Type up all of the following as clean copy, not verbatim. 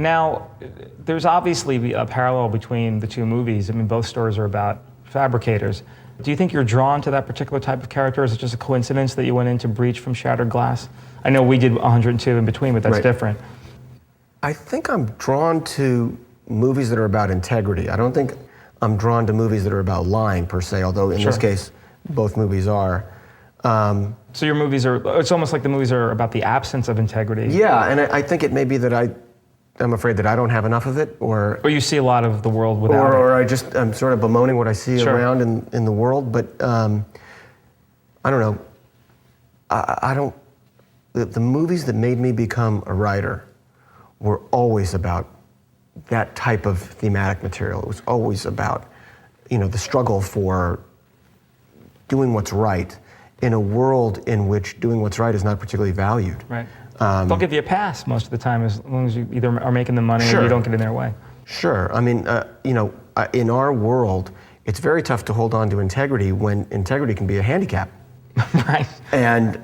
Now, there's obviously a parallel between the two movies. I mean, both stories are about fabricators. Do you think you're drawn to that particular type of character, or is it just a coincidence that you went into Breach from Shattered Glass? I know we did 102 in between, but that's different. I think I'm drawn to movies that are about integrity. I don't think I'm drawn to movies that are about lying, per se, although in this case, both movies are. So your movies it's almost like the movies are about the absence of integrity. Yeah, and I think it may be that I'm afraid that I don't have enough of it, or you see a lot of the world without it. Or I'm sort of bemoaning what I see around in the world, but I don't know. The movies that made me become a writer were always about that type of thematic material. It was always about, the struggle for doing what's right in a world in which doing what's right is not particularly valued. Right. They'll give you a pass most of the time as long as you either are making the money or you don't get in their way. Sure. I mean, in our world, it's very tough to hold on to integrity when integrity can be a handicap. Right. And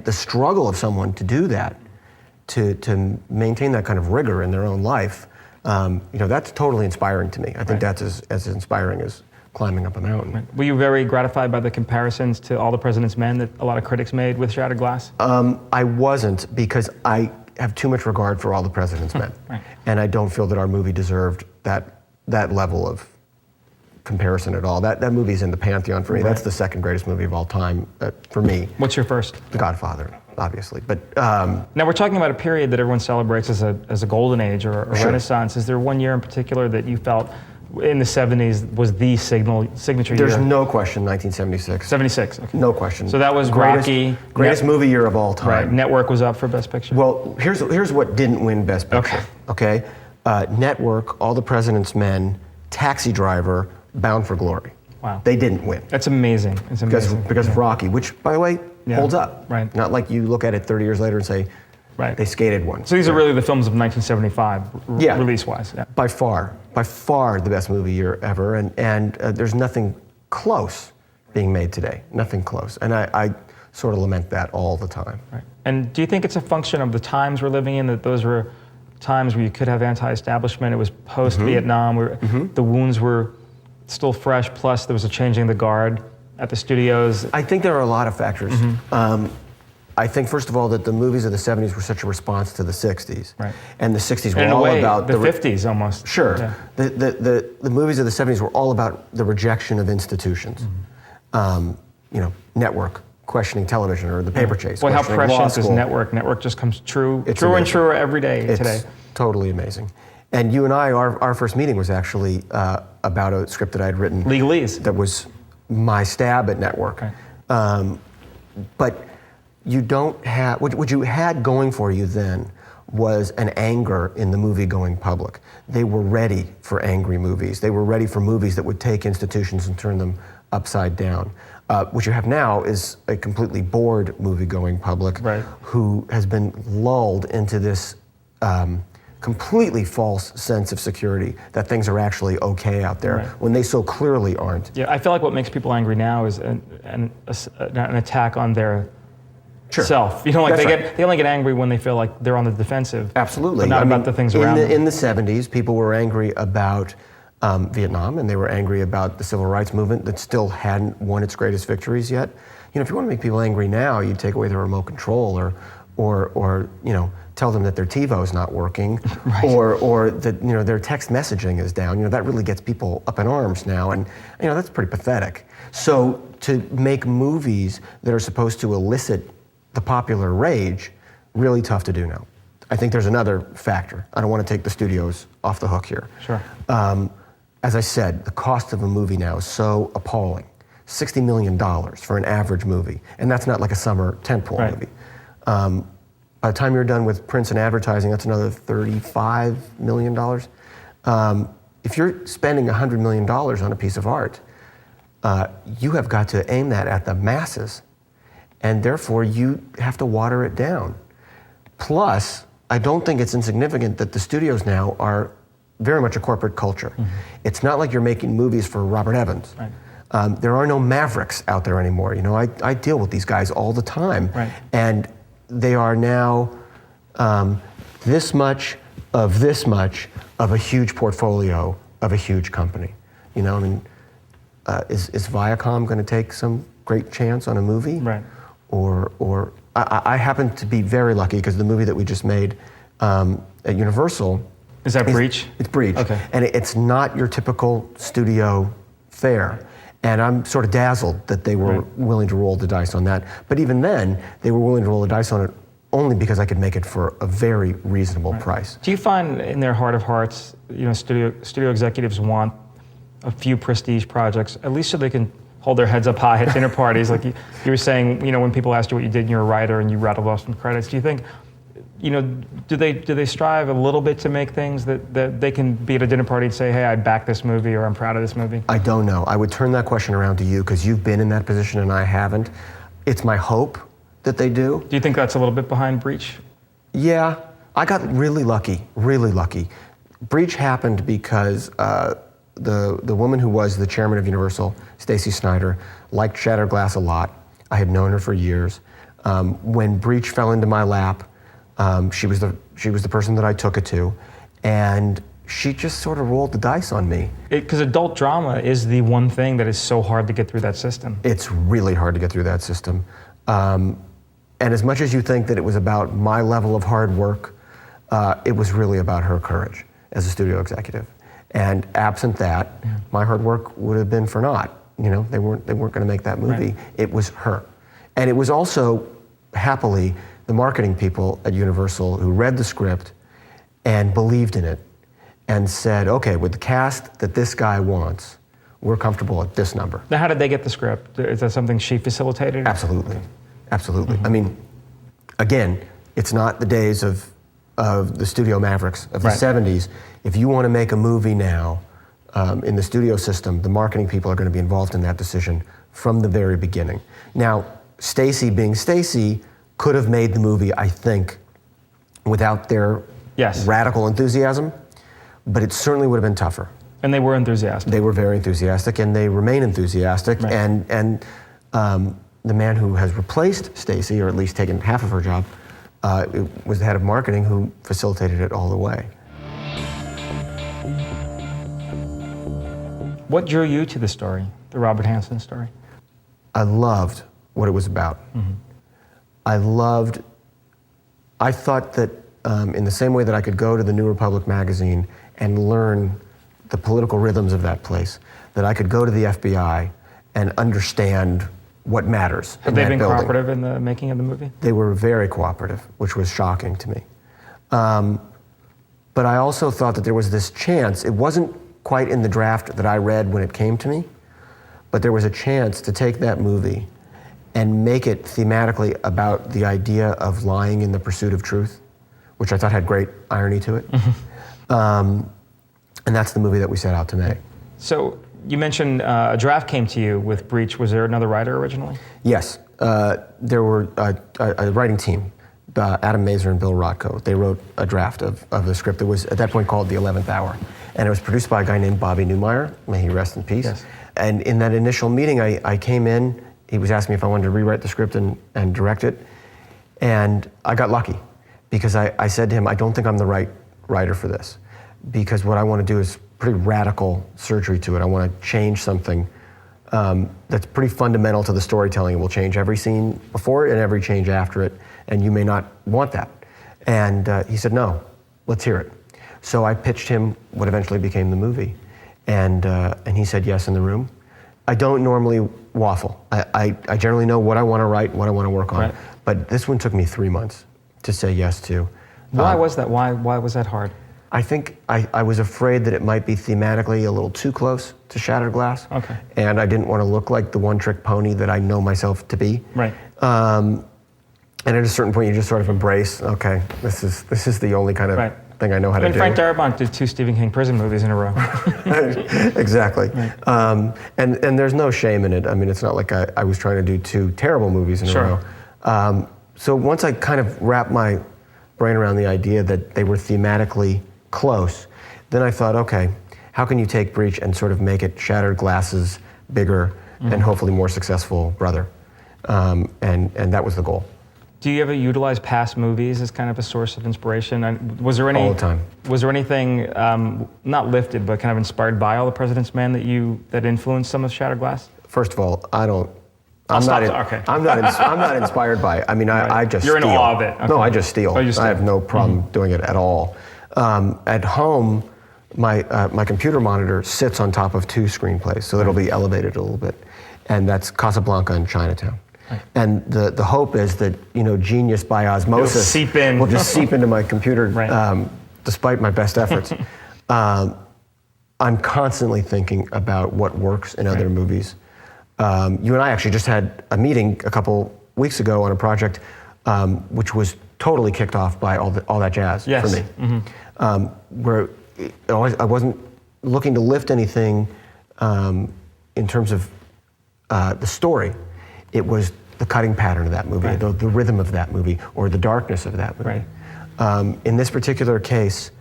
the struggle of someone to do that, to maintain that kind of rigor in their own life, that's totally inspiring to me. I think that's as inspiring as climbing up a mountain. Right. Were you very gratified by the comparisons to All the President's Men that a lot of critics made with Shattered Glass? I wasn't, because I have too much regard for All the President's Men. Right. And I don't feel that our movie deserved that level of comparison at all. That movie's in the pantheon for me. That's the second greatest movie of all time for me. What's your first? The Godfather, obviously. But now we're talking about a period that everyone celebrates as a golden age or a Renaissance. Is there one year in particular that you felt in the 70s was the signature year? There's no question, 1976. 76, okay. No question. So that was Rocky. Greatest movie year of all time. Right. Network was up for Best Picture. Well, here's what didn't win Best Picture. Okay. Network, All the President's Men, Taxi Driver, Bound for Glory. Wow. They didn't win. That's amazing. It's amazing. Because of Rocky, which, by the way, holds up. Right. Not like you look at it 30 years later and say, they skated one. So these are really the films of 1975, release-wise. Yeah. By far the best movie year ever, and there's nothing close being made today. Nothing close. And I sort of lament that all the time. Right. And do you think it's a function of the times we're living in, that those were times where you could have anti-establishment? It was post-Vietnam, where the wounds were still fresh, plus there was a changing of the guard at the studios? I think there are a lot of factors. I think, first of all, that the movies of the 70s were such a response to the 60s. Right. And the 60s were all about the 50s almost. Sure. Yeah. The movies of the 70s were all about the rejection of institutions. Network, questioning television, or the paper chase. Well, how prescient is Network? Network just comes truer and truer every day today. It's totally amazing. And you and I, our first meeting was actually about a script that I had written. Legalese. That was my stab at Network. Okay. But you don't have, what you had going for you then was an anger in the movie-going public. They were ready for angry movies. They were ready for movies that would take institutions and turn them upside down. What you have now is a completely bored movie-going public who has been lulled into this completely false sense of security that things are actually okay out there when they so clearly aren't. Yeah, I feel like what makes people angry now is an attack on their self. They only get angry when they feel like they're on the defensive. Absolutely. But not about the things around them. In the 70s, people were angry about Vietnam, and they were angry about the civil rights movement that still hadn't won its greatest victories yet. If you want to make people angry now, you take away their remote control, or tell them that their TiVo is not working, or that their text messaging is down. That really gets people up in arms now, and that's pretty pathetic. So to make movies that are supposed to elicit the popular rage, really tough to do now. I think there's another factor. I don't want to take the studios off the hook here. Sure. As I said, the cost of a movie now is so appalling. $60 million for an average movie, and that's not like a summer tentpole movie. By the time you're done with prints and advertising, that's another $35 million. If you're spending $100 million on a piece of art, you have got to aim that at the masses, and therefore you have to water it down. Plus, I don't think it's insignificant that the studios now are very much a corporate culture. It's not like you're making movies for Robert Evans. There are no mavericks out there anymore. I deal with these guys all the time, and they are now this much of this much of a huge portfolio of a huge company. You know, I mean, is Viacom going to take some great chance on a movie? Right. Or I happen to be very lucky because the movie that we just made at Universal. Is that Breach? It's Breach. Okay. And it's not your typical studio fare. And I'm sort of dazzled that they were willing to roll the dice on that. But even then, they were willing to roll the dice on it only because I could make it for a very reasonable price. Do you find in their heart of hearts, you know, studio executives want a few prestige projects, at least so they can hold their heads up high at dinner parties? Like you were saying, you know, when people asked you what you did and you're a writer and you rattled off some credits, do you think, you know, do they strive a little bit to make things that they can be at a dinner party and say, hey, I backed this movie or I'm proud of this movie? I don't know. I would turn that question around to you because you've been in that position and I haven't. It's my hope that they do. Do you think that's a little bit behind Breach? Yeah, I got really lucky, really lucky. Breach happened because the woman who was the chairman of Universal, Stacy Snyder, liked Shattered Glass a lot. I had known her for years. When Breach fell into my lap, she was the person that I took it to, and she just sort of rolled the dice on me. Because adult drama is the one thing that is so hard to get through that system. It's really hard to get through that system. And as much as you think that it was about my level of hard work, it was really about her courage as a studio executive. And absent that, my hard work would have been for naught. You know, they weren't going to make that movie. Right. It was her. And it was also, happily, the marketing people at Universal who read the script and believed in it and said, okay, with the cast that this guy wants, we're comfortable at this number. Now, how did they get the script? Is that something she facilitated? Absolutely. Absolutely. I mean, again, it's not the days of the studio mavericks of the 70s. If you want to make a movie now in the studio system, the marketing people are going to be involved in that decision from the very beginning. Now, Stacy being Stacy could have made the movie, I think, without their radical enthusiasm, but it certainly would have been tougher. And they were enthusiastic. They were very enthusiastic, and they remain enthusiastic. Right. And the man who has replaced Stacy, or at least taken half of her job, was the head of marketing who facilitated it all the way. What drew you to the story, the Robert Hanssen story? I loved what it was about. Mm-hmm. I thought that in the same way that I could go to the New Republic magazine and learn the political rhythms of that place, that I could go to the FBI and understand what matters. Have they been cooperative in the making of the movie? They were very cooperative, which was shocking to me. But I also thought that there was this chance, it wasn't quite in the draft that I read when it came to me, but there was a chance to take that movie and make it thematically about the idea of lying in the pursuit of truth, which I thought had great irony to it. Mm-hmm. And that's the movie that we set out to make. So you mentioned a draft came to you with Breach. Was there another writer originally? Yes, there were a writing team, Adam Mazur and Bill Rotko. They wrote a draft of the script that was at that point called The 11th Hour. And it was produced by a guy named Bobby Newmeyer, may he rest in peace. Yes. And in that initial meeting, I came in, he was asking me if I wanted to rewrite the script and direct it. And I got lucky because I said to him, I don't think I'm the right writer for this, because what I want to do is pretty radical surgery to it. I want to change something that's pretty fundamental to the storytelling. It will change every scene before it and every change after it, and you may not want that. And he said, no, let's hear it. So I pitched him what eventually became the movie, and he said yes in the room. I don't normally waffle. I generally know what I want to write, what I want to work on, but this one took me 3 months to say yes to. Why was that? Why was that hard? I think I was afraid that it might be thematically a little too close to Shattered Glass. Okay. And I didn't want to look like the one-trick pony that I know myself to be. Right. And at a certain point, you just sort of embrace, okay, this is the only kind of thing I know how to do. Frank Darabont did 2 Stephen King prison movies in a row. Exactly. Right. And there's no shame in it. I mean, it's not like I was trying to do 2 terrible movies in a row. So once I kind of wrapped my brain around the idea that they were thematically close, then I thought, okay, how can you take Breach and sort of make it Shattered Glass's bigger and hopefully more successful brother? And that was the goal. Do you ever utilize past movies as kind of a source of inspiration? And was there any All the time. Was there anything not lifted but kind of inspired by All the President's Men that influenced some of Shattered Glass? First of all, I'm not inspired by it. I mean, Right. I just You're steal. in awe of it. Okay. No, I just steal. Oh, you steal. I have no problem doing it at all. At home, my computer monitor sits on top of 2 screenplays, so it'll be elevated a little bit, and that's Casablanca and Chinatown. Right. And the hope is that genius by osmosis will just seep into my computer, Right. despite my best efforts. I'm constantly thinking about what works in other movies. You and I actually just had a meeting a couple weeks ago on a project which was totally kicked off by all that jazz Yes. for me, where I wasn't looking to lift anything in terms of the story. It was the cutting pattern of that movie, Right. the rhythm of that movie, or the darkness of that movie. Right. In this particular case,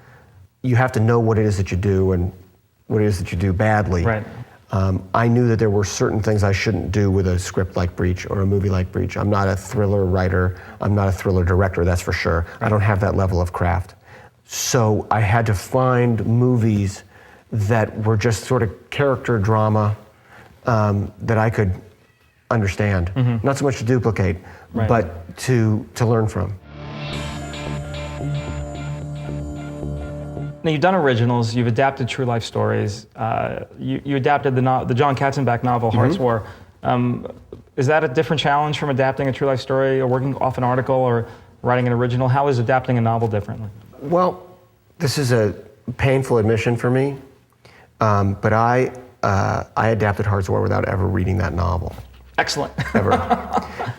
you have to know what it is that you do and what it is that you do badly. Right. I knew that there were certain things I shouldn't do with a script like Breach or a movie like Breach. I'm not a thriller writer. I'm not a thriller director, that's for sure. Right. I don't have that level of craft. So I had to find movies that were just sort of character drama that I could understand. Mm-hmm. Not so much to duplicate, right. but to learn from. Now, you've done originals, you've adapted true life stories, you adapted the John Katzenbach novel, Hart's War. Is that a different challenge from adapting a true life story or working off an article or writing an original? How is adapting a novel differently? Well, this is a painful admission for me, but I adapted Hart's War without ever reading that novel. Excellent. Ever.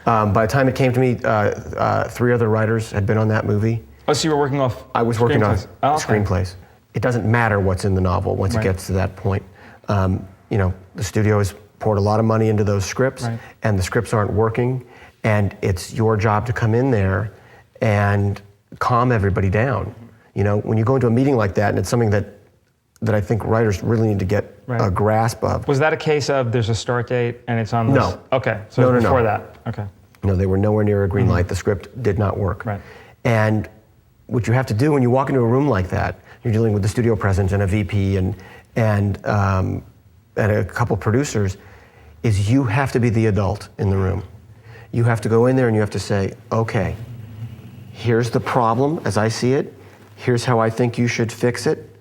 By the time it came to me, 3 other writers had been on that movie. Oh, so you were working off I was working on okay. screenplays. It doesn't matter what's in the novel once right. it gets to that point. The studio has poured a lot of money into those scripts, right. and the scripts aren't working, and it's your job to come in there and calm everybody down. When you go into a meeting like that, and it's something that I think writers really need to get right. a grasp of. Was that a case of there's a start date and it's on this? No. Okay, so No. before that. Okay. No, they were nowhere near a green light. The script did not work. Right. And what you have to do when you walk into a room like that, you're dealing with the studio president and a VP and a couple producers, is you have to be the adult in the room. You have to go in there and you have to say, okay, here's the problem as I see it. Here's how I think you should fix it.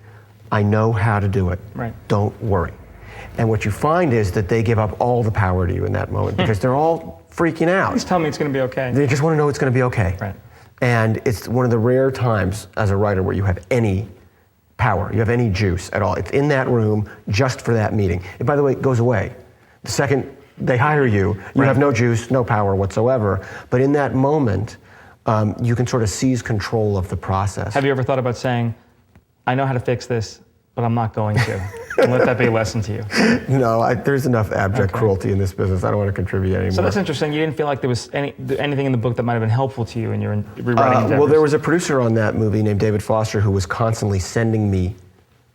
I know how to do it. Right. Don't worry. And what you find is that they give up all the power to you in that moment because they're all freaking out. Please tell me it's going to be okay. They just want to know it's going to be okay. Right. And it's one of the rare times as a writer where you have any power, you have any juice at all. It's in that room just for that meeting. And by the way, it goes away. The second they hire you, you right. have no juice, no power whatsoever. But in that moment, you can sort of seize control of the process. Have you ever thought about saying, I know how to fix this, but I'm not going to? And let that be a lesson to you. No, there's enough abject cruelty in this business. I don't want to contribute anymore. So that's interesting. You didn't feel like there was anything in the book that might have been helpful to you in your rewriting endeavors? Well, there was a producer on that movie named David Foster who was constantly sending me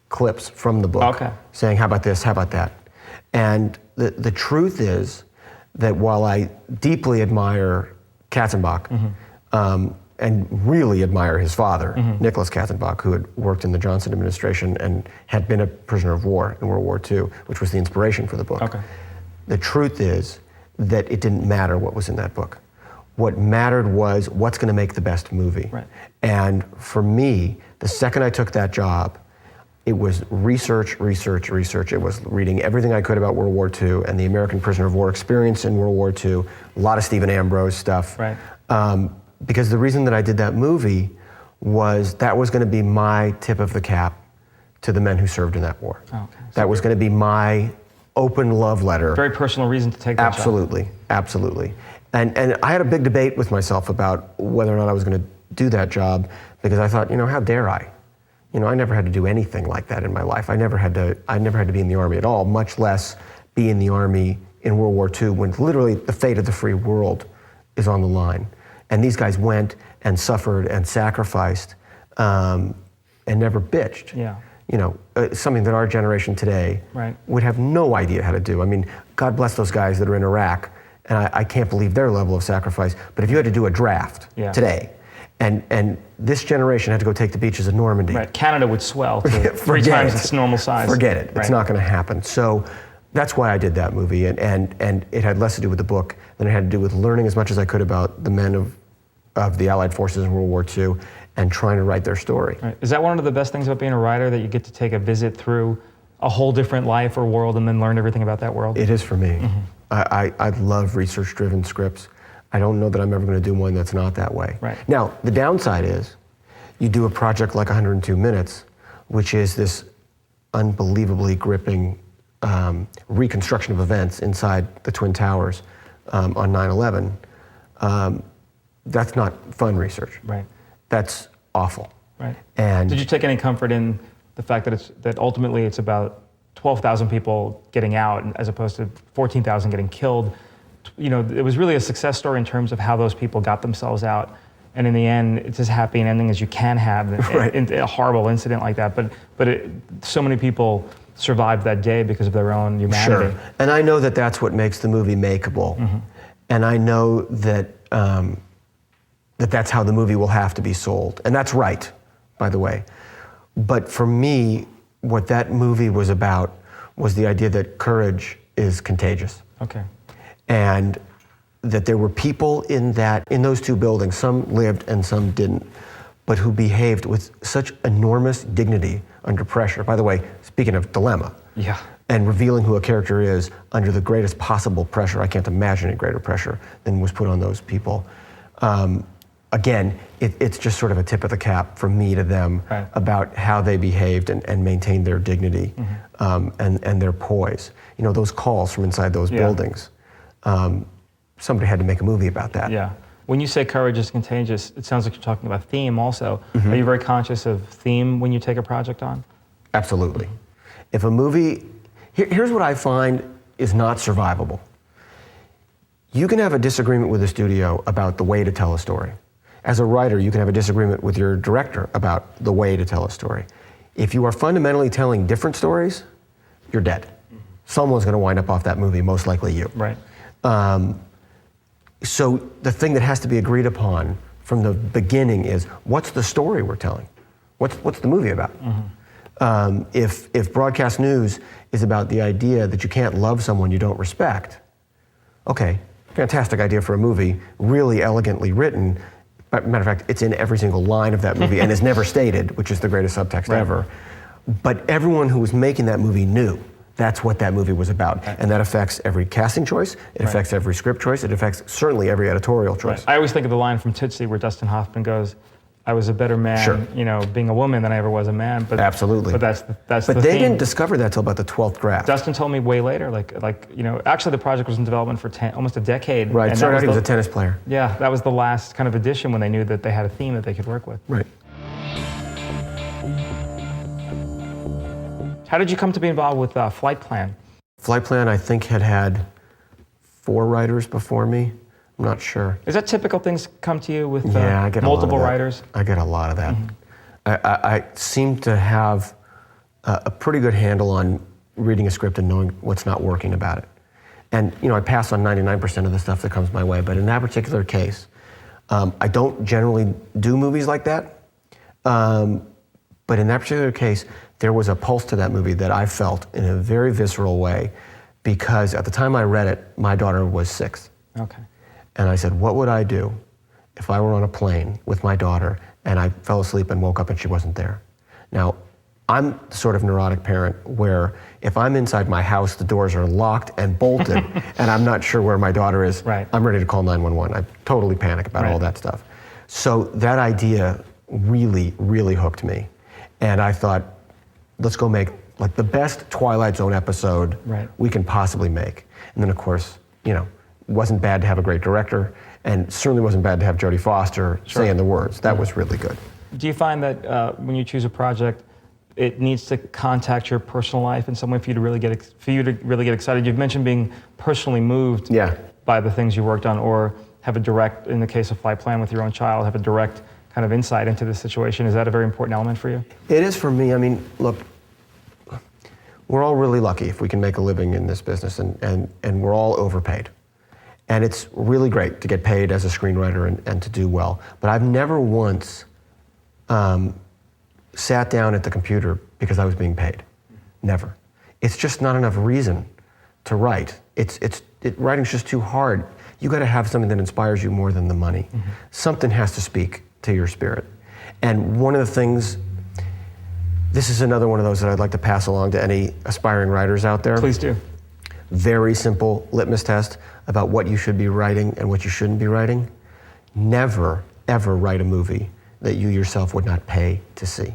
clips from the book, saying, how about this, how about that? And the truth is that while I deeply admire Katzenbach, and really admire his father, Nicholas Katzenbach, who had worked in the Johnson administration and had been a prisoner of war in World War II, which was the inspiration for the book. Okay. The truth is that it didn't matter what was in that book. What mattered was what's going to make the best movie. Right. And for me, the second I took that job, it was research. It was reading everything I could about World War II and the American prisoner of war experience in World War II, a lot of Stephen Ambrose stuff. Right. Because the reason that I did that movie was that was going to be my tip of the cap to the men who served in that war. Okay. That was going to be my open love letter. Very personal reason to take that job. Absolutely. And I had a big debate with myself about whether or not I was going to do that job because I thought, how dare I? I never had to do anything like that in my life. I never had to be in the Army at all, much less be in the Army in World War II when literally the fate of the free world is on the line. And these guys went and suffered and sacrificed and never bitched. Yeah. Something that our generation today would have no idea how to do. I mean, God bless those guys that are in Iraq And I can't believe their level of sacrifice. But if you had to do a draft today, and this generation had to go take the beaches of Normandy. Right, Canada would swell to 3 times its normal size. Forget it, it's not gonna happen. So that's why I did that movie, and it had less to do with the book than it had to do with learning as much as I could about the men of the Allied forces in World War II and trying to write their story. Right. Is that one of the best things about being a writer, that you get to take a visit through a whole different life or world and then learn everything about that world? It is for me. I love research-driven scripts. I don't know that I'm ever going to do one that's not that way. Right. Now, the downside is you do a project like 102 Minutes, which is this unbelievably gripping reconstruction of events inside the Twin Towers on 9/11. That's not fun research. Right. That's awful. Right. And did you take any comfort in the fact that ultimately it's about 12,000 people getting out as opposed to 14,000 getting killed? You know, it was really a success story in terms of how those people got themselves out. And in the end, it's as happy an ending as you can have in a horrible incident like that. But so many people survived that day because of their own humanity. Sure. And I know that that's what makes the movie makeable. And I know that that's how the movie will have to be sold. And that's right, by the way. But for me, what that movie was about was the idea that courage is contagious. Okay. And that there were people in those two buildings, some lived and some didn't, but who behaved with such enormous dignity under pressure. By the way, speaking of dilemma, and revealing who a character is under the greatest possible pressure, I can't imagine any greater pressure than was put on those people. Again, it's just sort of a tip of the cap from me to them about how they behaved and maintained their dignity and their poise. You know, those calls from inside those buildings. Somebody had to make a movie about that. Yeah. When you say courage is contagious, it sounds like you're talking about theme also. Are you very conscious of theme when you take a project on? Absolutely. If a movie, here's what I find is not survivable. You can have a disagreement with the studio about the way to tell a story. As a writer, you can have a disagreement with your director about the way to tell a story. If you are fundamentally telling different stories, you're dead. Someone's going to wind up off that movie, most likely you. Right. So the thing that has to be agreed upon from the beginning is, what's the story we're telling? What's the movie about? If broadcast news is about the idea that you can't love someone you don't respect, okay, fantastic idea for a movie, really elegantly written. But matter of fact, it's in every single line of that movie and is never stated, which is the greatest subtext ever. But everyone who was making that movie knew that's what that movie was about. And that affects every casting choice, it affects every script choice, it affects certainly every editorial choice. I always think of the line from Tootsie where Dustin Hoffman goes, I was a better man, you know, being a woman than I ever was a man. But absolutely. But that's but the they theme. didn't discover that till about the 12th draft. Dustin told me way later, like you know, actually the project was in development for almost a decade. Right, started out he was a tennis player. Yeah, that was the last kind of edition when they knew that they had a theme that they could work with. Right. How did you come to be involved with Flightplan? Flightplan, I think, had 4 writers before me. I'm not sure. Is that typical things come to you with I get multiple a lot of that. writers? I get a lot of that. I seem to have a pretty good handle on reading a script and knowing what's not working about it. And you know, I pass on 99% of the stuff that comes my way, but in that particular case, I don't generally do movies like that. But in that particular case, there was a pulse to that movie that I felt in a very visceral way, because at the time I read it, my daughter was 6. Okay. And I said, what would I do if I were on a plane with my daughter and I fell asleep and woke up and she wasn't there? Now, I'm the sort of neurotic parent where if I'm inside my house, the doors are locked and bolted, and I'm not sure where my daughter is, I'm ready to call 911. I totally panic about all that stuff. So that idea really, really hooked me. And I thought, let's go make like the best Twilight Zone episode we can possibly make. And then of course, you know, it wasn't bad to have a great director, and certainly wasn't bad to have Jodie Foster saying the words. That was really good. Do you find that when you choose a project, it needs to contact your personal life in some way for you to really get excited? You've mentioned being personally moved by the things you worked on, or have a direct, in the case of Flightplan with your own child, have a direct kind of insight into the situation. Is that a very important element for you? It is for me. I mean, look, we're all really lucky if we can make a living in this business, and we're all overpaid. And it's really great to get paid as a screenwriter and to do well. But I've never once sat down at the computer because I was being paid. Never. It's just not enough reason to write. Writing's just too hard. You got to have something that inspires you more than the money. Something has to speak to your spirit. And one of the things, this is another one of those that I'd like to pass along to any aspiring writers out there. Please do. Very simple litmus test about what you should be writing and what you shouldn't be writing. Never, ever write a movie that you yourself would not pay to see.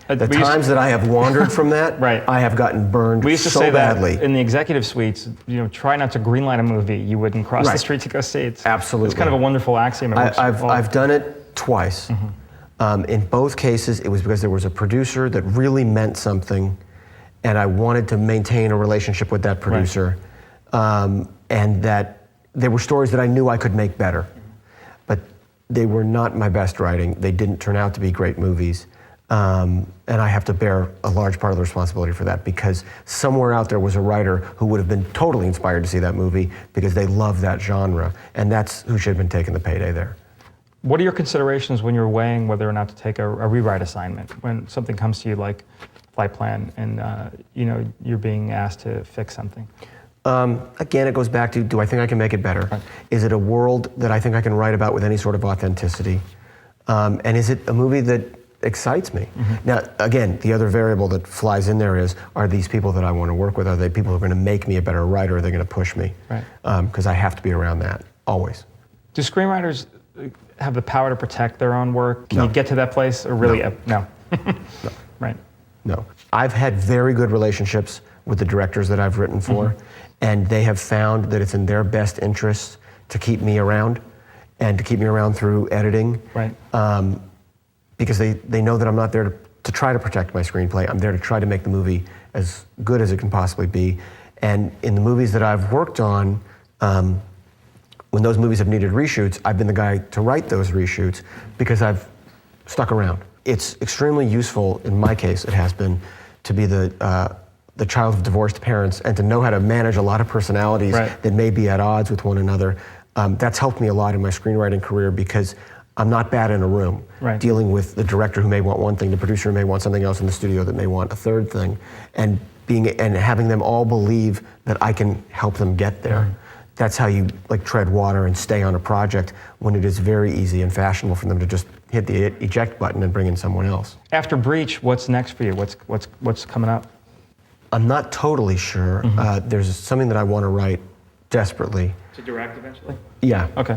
The times that I have wandered from that, right. I have gotten burned so badly. We used to say that in the executive suites, try not to greenlight a movie you wouldn't cross right. the street to go see. Absolutely. It's kind of a wonderful axiom. I've done it twice. In both cases, it was because there was a producer that really meant something, and I wanted to maintain a relationship with that producer, right. And that there were stories that I knew I could make better. But they were not my best writing. They didn't turn out to be great movies. And I have to bear a large part of the responsibility for that, because somewhere out there was a writer who would have been totally inspired to see that movie because they love that genre, and that's who should have been taking the payday there. What are your considerations when you're weighing whether or not to take a rewrite assignment, when something comes to you like Flightplan and you're being asked to fix something? Again, it goes back to, do I think I can make it better? Right. Is it a world that I think I can write about with any sort of authenticity? And is it a movie that excites me? Now, again, the other variable that flies in there is, are these people that I want to work with, are they people who are going to make me a better writer, or are they going to push me? Right. Because I have to be around that, always. Do screenwriters have the power to protect their own work? Can No. you get to that place, or really? No. No. No. Right. No. I've had very good relationships with the directors that I've written for, and they have found that it's in their best interest to keep me around, and to keep me around through editing. Right. Because they know that I'm not there to try to protect my screenplay. I'm there to try to make the movie as good as it can possibly be. And in the movies that I've worked on, when those movies have needed reshoots, I've been the guy to write those reshoots because I've stuck around. It's extremely useful, in my case, it has been, to be the child of divorced parents and to know how to manage a lot of personalities right. that may be at odds with one another. That's helped me a lot in my screenwriting career because I'm not bad in a room, right. dealing with the director who may want one thing, the producer who may want something else in the studio that may want a third thing, and having them all believe that I can help them get there. Right. That's how you tread water and stay on a project when it is very easy and fashionable for them to just hit the eject button and bring in someone else. After Breach, what's next for you? What's coming up? I'm not totally sure. There's something that I want to write desperately. To direct eventually? Yeah. Okay.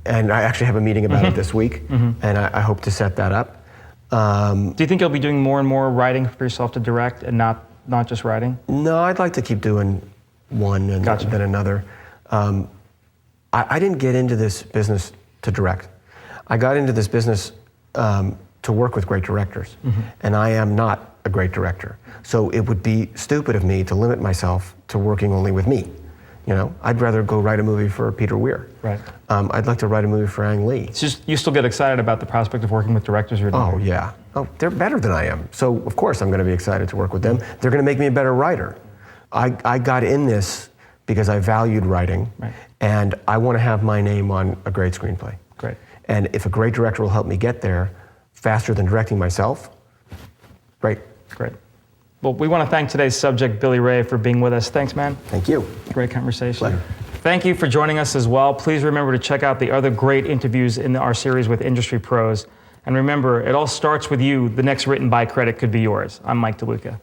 And I actually have a meeting about it this week, and I hope to set that up. Do you think you'll be doing more and more writing for yourself to direct and not just writing? No, I'd like to keep doing one and Gotcha. then another. I didn't get into this business to direct. I got into this business to work with great directors, and I am not a great director. So it would be stupid of me to limit myself to working only with me. I'd rather go write a movie for Peter Weir. Right. I'd like to write a movie for Ang Lee. It's just, you still get excited about the prospect of working with directors you're doing. Oh, yeah. Oh, they're better than I am. So, of course, I'm going to be excited to work with them. They're going to make me a better writer. I got in this because I valued writing, right. and I want to have my name on a great screenplay. Great. And if a great director will help me get there faster than directing myself, great. Great. Well, we want to thank today's subject, Billy Ray, for being with us. Thanks, man. Thank you. Great conversation. Pleasure. Thank you for joining us as well. Please remember to check out the other great interviews in our series with industry pros. And remember, it all starts with you. The next written by credit could be yours. I'm Mike DeLuca.